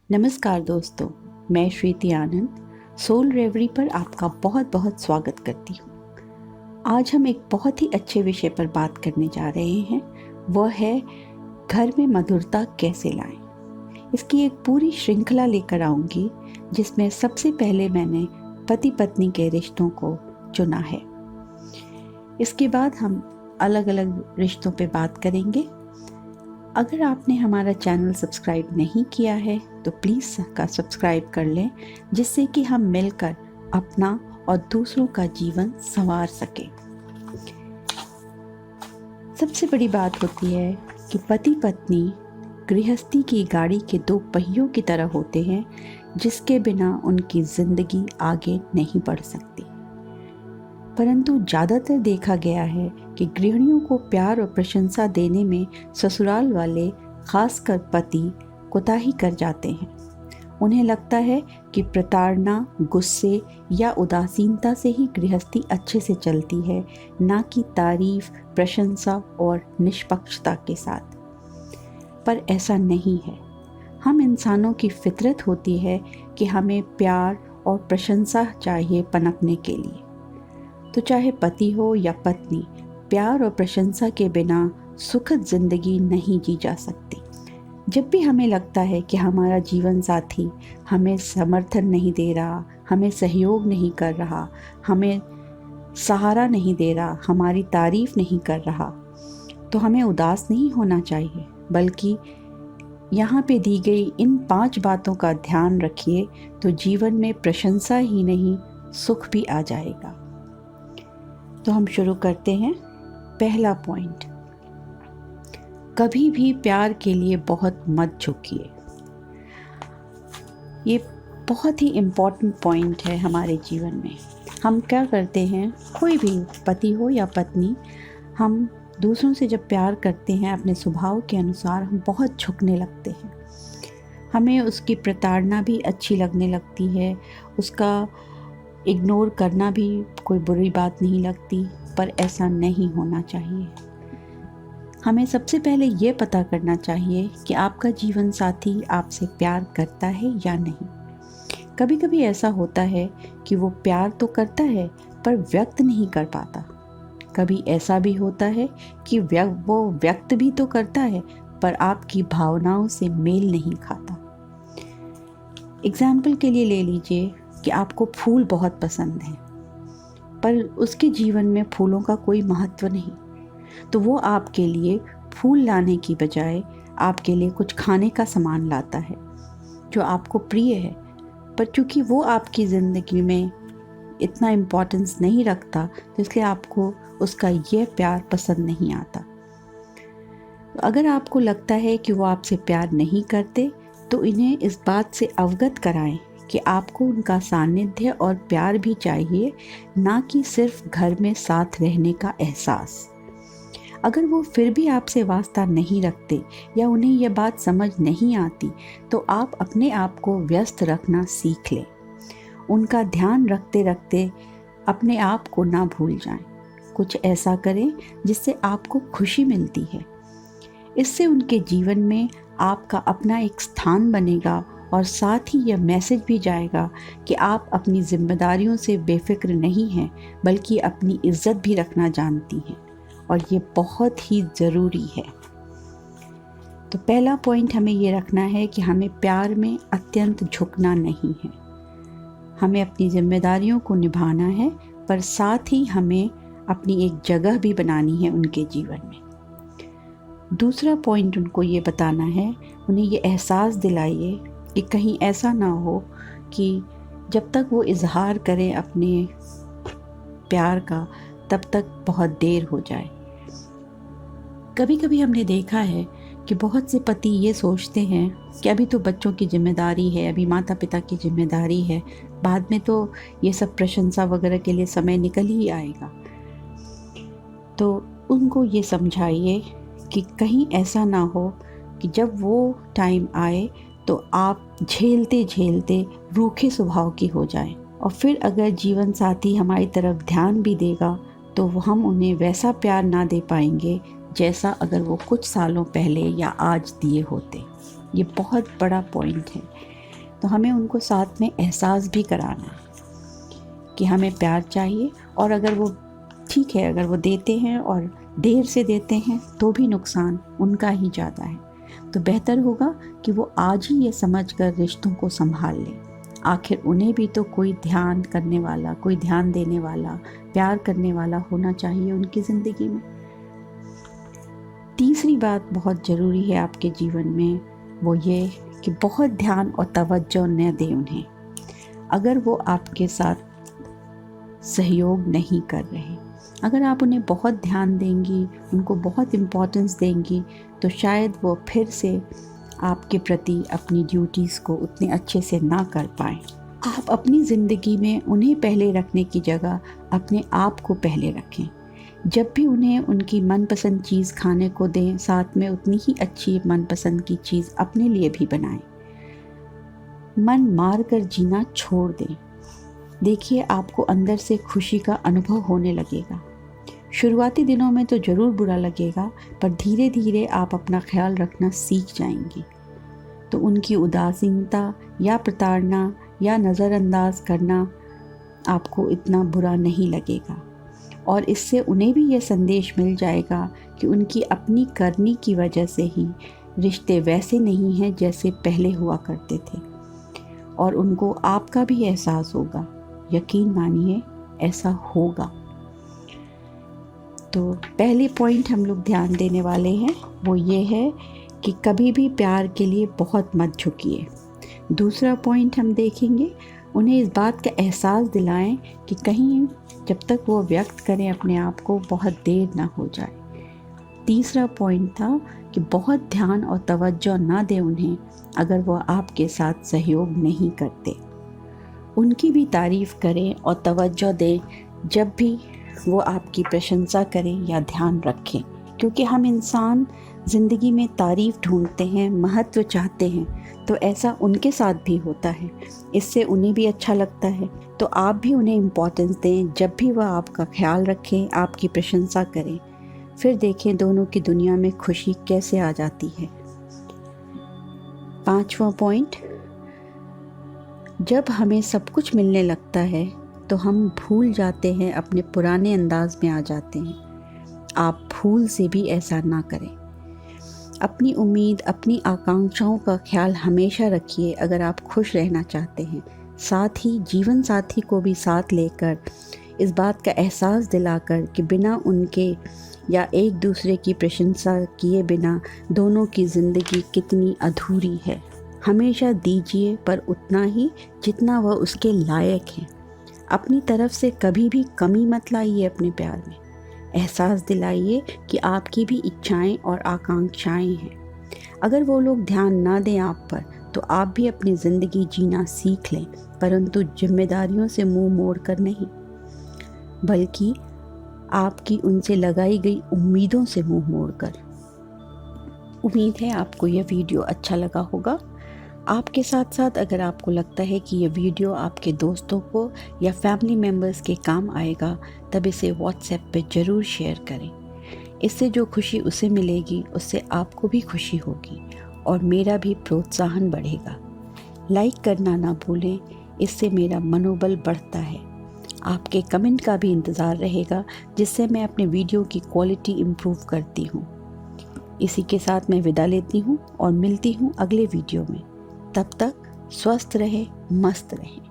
नमस्कार दोस्तों, मैं श्रीति आनंद सोल रेवरी पर आपका बहुत बहुत स्वागत करती हूँ। आज हम एक बहुत ही अच्छे विषय पर बात करने जा रहे हैं। वह है घर में मधुरता कैसे लाएं। इसकी एक पूरी श्रृंखला लेकर आऊँगी जिसमें सबसे पहले मैंने पति पत्नी के रिश्तों को चुना है। इसके बाद हम अलग अलग रिश्तों पे बात करेंगे। अगर आपने हमारा चैनल सब्सक्राइब नहीं किया है तो प्लीज़ का सब्सक्राइब कर लें, जिससे कि हम मिलकर अपना और दूसरों का जीवन संवार सकें। सबसे बड़ी बात होती है कि पति पत्नी गृहस्थी की गाड़ी के दो पहियों की तरह होते हैं, जिसके बिना उनकी ज़िंदगी आगे नहीं बढ़ सकती। परंतु ज़्यादातर देखा गया है कि गृहिणियों को प्यार और प्रशंसा देने में ससुराल वाले, खासकर पति, कोताही कर जाते हैं। उन्हें लगता है कि प्रताड़ना, गुस्से या उदासीनता से ही गृहस्थी अच्छे से चलती है, ना कि तारीफ, प्रशंसा और निष्पक्षता के साथ। पर ऐसा नहीं है। हम इंसानों की फितरत होती है कि हमें प्यार और प्रशंसा चाहिए पनपने के लिए। तो चाहे पति हो या पत्नी, प्यार और प्रशंसा के बिना सुखद जिंदगी नहीं जी जा सकती। जब भी हमें लगता है कि हमारा जीवन साथी हमें समर्थन नहीं दे रहा, हमें सहयोग नहीं कर रहा, हमें सहारा नहीं दे रहा, हमारी तारीफ नहीं कर रहा, तो हमें उदास नहीं होना चाहिए, बल्कि यहाँ पे दी गई इन 5 बातों का ध्यान रखिए तो जीवन में प्रशंसा ही नहीं, सुख भी आ जाएगा। तो हम शुरू करते हैं। पहला पॉइंट, कभी भी प्यार के लिए बहुत मत झुकिए। ये बहुत ही इम्पॉर्टेंट पॉइंट है हमारे जीवन में। हम क्या करते हैं, कोई भी पति हो या पत्नी, हम दूसरों से जब प्यार करते हैं अपने स्वभाव के अनुसार हम बहुत झुकने लगते हैं। हमें उसकी प्रताड़ना भी अच्छी लगने लगती है, उसका इग्नोर करना भी कोई बुरी बात नहीं लगती। पर ऐसा नहीं होना चाहिए। हमें सबसे पहले ये पता करना चाहिए कि आपका जीवन साथी आपसे प्यार करता है या नहीं। कभी कभी ऐसा होता है कि वो प्यार तो करता है पर व्यक्त नहीं कर पाता। कभी ऐसा भी होता है कि वो व्यक्त भी तो करता है पर आपकी भावनाओं से मेल नहीं खाता। एग्जाम्पल के लिए ले लीजिए कि आपको फूल बहुत पसंद हैं, पर उसके जीवन में फूलों का कोई महत्व नहीं, तो वो आपके लिए फूल लाने की बजाय आपके लिए कुछ खाने का सामान लाता है जो आपको प्रिय है। पर चूँकि वो आपकी ज़िंदगी में इतना इम्पोर्टेंस नहीं रखता, तो इसलिए आपको उसका यह प्यार पसंद नहीं आता। अगर आपको लगता है कि वो आपसे प्यार नहीं करते, तो इन्हें इस बात से अवगत कराएं कि आपको उनका सानिध्य और प्यार भी चाहिए, ना कि सिर्फ घर में साथ रहने का एहसास। अगर वो फिर भी आपसे वास्ता नहीं रखते या उन्हें यह बात समझ नहीं आती, तो आप अपने आप को व्यस्त रखना सीख लें। उनका ध्यान रखते रखते अपने आप को ना भूल जाएं। कुछ ऐसा करें जिससे आपको खुशी मिलती है। इससे उनके जीवन में आपका अपना एक स्थान बनेगा और साथ ही यह मैसेज भी जाएगा कि आप अपनी जिम्मेदारियों से बेफिक्र नहीं हैं, बल्कि अपनी इज्जत भी रखना जानती हैं, और ये बहुत ही ज़रूरी है। तो पहला पॉइंट हमें ये रखना है कि हमें प्यार में अत्यंत झुकना नहीं है। हमें अपनी जिम्मेदारियों को निभाना है, पर साथ ही हमें अपनी एक जगह भी बनानी है उनके जीवन में। दूसरा पॉइंट उनको ये बताना है, उन्हें ये एहसास दिलाइए कि कहीं ऐसा ना हो कि जब तक वो इजहार करें अपने प्यार का, तब तक बहुत देर हो जाए। कभी कभी हमने देखा है कि बहुत से पति ये सोचते हैं कि अभी तो बच्चों की जिम्मेदारी है, अभी माता पिता की जिम्मेदारी है, बाद में तो ये सब प्रशंसा वगैरह के लिए समय निकल ही आएगा। तो उनको ये समझाइए कि कहीं ऐसा ना हो कि जब वो टाइम आए तो आप झेलते झेलते रूखे स्वभाव की हो जाएं, और फिर अगर जीवन साथी हमारी तरफ ध्यान भी देगा तो हम उन्हें वैसा प्यार ना दे पाएंगे जैसा अगर वो कुछ सालों पहले या आज दिए होते। ये बहुत बड़ा पॉइंट है। तो हमें उनको साथ में एहसास भी कराना है कि हमें प्यार चाहिए। और अगर वो ठीक है, अगर वो देते हैं और देर से देते हैं तो भी नुकसान उनका ही ज़्यादा है। तो बेहतर होगा कि वो आज ही ये समझकर रिश्तों को संभाल लें। आखिर उन्हें भी तो कोई ध्यान करने वाला, कोई ध्यान देने वाला, प्यार करने वाला होना चाहिए उनकी ज़िंदगी में। तीसरी बात बहुत ज़रूरी है आपके जीवन में, वो ये कि बहुत ध्यान और तवज्जो न दें उन्हें। अगर वो आपके साथ सहयोग नहीं कर रहे, अगर आप उन्हें बहुत ध्यान देंगी, उनको बहुत इम्पोर्टेंस देंगी, तो शायद वो फिर से आपके प्रति अपनी ड्यूटीज़ को उतने अच्छे से ना कर पाएँ। आप अपनी ज़िंदगी में उन्हें पहले रखने की जगह अपने आप को पहले रखें। जब भी उन्हें उनकी मनपसंद चीज़ खाने को दें, साथ में उतनी ही अच्छी मनपसंद की चीज़ अपने लिए भी बनाएं। मन मार कर जीना छोड़ दें। देखिए, आपको अंदर से खुशी का अनुभव होने लगेगा। शुरुआती दिनों में तो ज़रूर बुरा लगेगा, पर धीरे धीरे आप अपना ख्याल रखना सीख जाएंगी। तो उनकी उदासीनता या प्रताड़ना या नज़रअंदाज करना आपको इतना बुरा नहीं लगेगा। और इससे उन्हें भी ये संदेश मिल जाएगा कि उनकी अपनी करनी की वजह से ही रिश्ते वैसे नहीं हैं जैसे पहले हुआ करते थे। और उनको आपका भी एहसास होगा। यकीन मानिए, ऐसा होगा। तो पहले पॉइंट हम लोग ध्यान देने वाले हैं वो ये है कि कभी भी प्यार के लिए बहुत मत झुकिए। दूसरा पॉइंट हम देखेंगे, उन्हें इस बात का एहसास दिलाएं कि कहीं जब तक वो व्यक्त करें अपने आप को, बहुत देर ना हो जाए। तीसरा पॉइंट था कि बहुत ध्यान और तवज्जो ना दें उन्हें अगर वो आपके साथ सहयोग नहीं करते। उनकी भी तारीफ़ करें और तवज्जो दें जब भी वो आपकी प्रशंसा करें या ध्यान रखें, क्योंकि हम इंसान ज़िंदगी में तारीफ़ ढूंढते हैं, महत्व चाहते हैं। तो ऐसा उनके साथ भी होता है, इससे उन्हें भी अच्छा लगता है। तो आप भी उन्हें इम्पोर्टेंस दें जब भी वह आपका ख्याल रखें, आपकी प्रशंसा करें। फिर देखें दोनों की दुनिया में खुशी कैसे आ जाती है। पांचवा पॉइंट, जब हमें सब कुछ मिलने लगता है तो हम भूल जाते हैं, अपने पुराने अंदाज में आ जाते हैं। आप भूल से भी ऐसा ना करें। अपनी उम्मीद, अपनी आकांक्षाओं का ख्याल हमेशा रखिए अगर आप खुश रहना चाहते हैं। साथ ही जीवन साथी को भी साथ लेकर इस बात का एहसास दिलाकर कि बिना उनके या एक दूसरे की प्रशंसा किए बिना दोनों की ज़िंदगी कितनी अधूरी है। हमेशा दीजिए, पर उतना ही जितना वह उसके लायक है। अपनी तरफ से कभी भी कमी मत लाइए अपने प्यार में। एहसास दिलाइए कि आपकी भी इच्छाएं और आकांक्षाएं हैं। अगर वो लोग ध्यान ना दें आप पर, तो आप भी अपनी ज़िंदगी जीना सीख लें, परंतु जिम्मेदारियों से मुंह मोड़कर नहीं, बल्कि आपकी उनसे लगाई गई उम्मीदों से मुंह मोड़कर। उम्मीद है आपको यह वीडियो अच्छा लगा होगा। आपके साथ साथ अगर आपको लगता है कि ये वीडियो आपके दोस्तों को या फैमिली मेम्बर्स के काम आएगा, तब इसे व्हाट्सएप पे ज़रूर शेयर करें। इससे जो खुशी उसे मिलेगी, उससे आपको भी खुशी होगी और मेरा भी प्रोत्साहन बढ़ेगा। लाइक करना ना भूलें, इससे मेरा मनोबल बढ़ता है। आपके कमेंट का भी इंतज़ार रहेगा, जिससे मैं अपने वीडियो की क्वालिटी इम्प्रूव करती हूँ। इसी के साथ मैं विदा लेती हूँ और मिलती हूँ अगले वीडियो में। तब तक स्वस्थ रहें, मस्त रहें।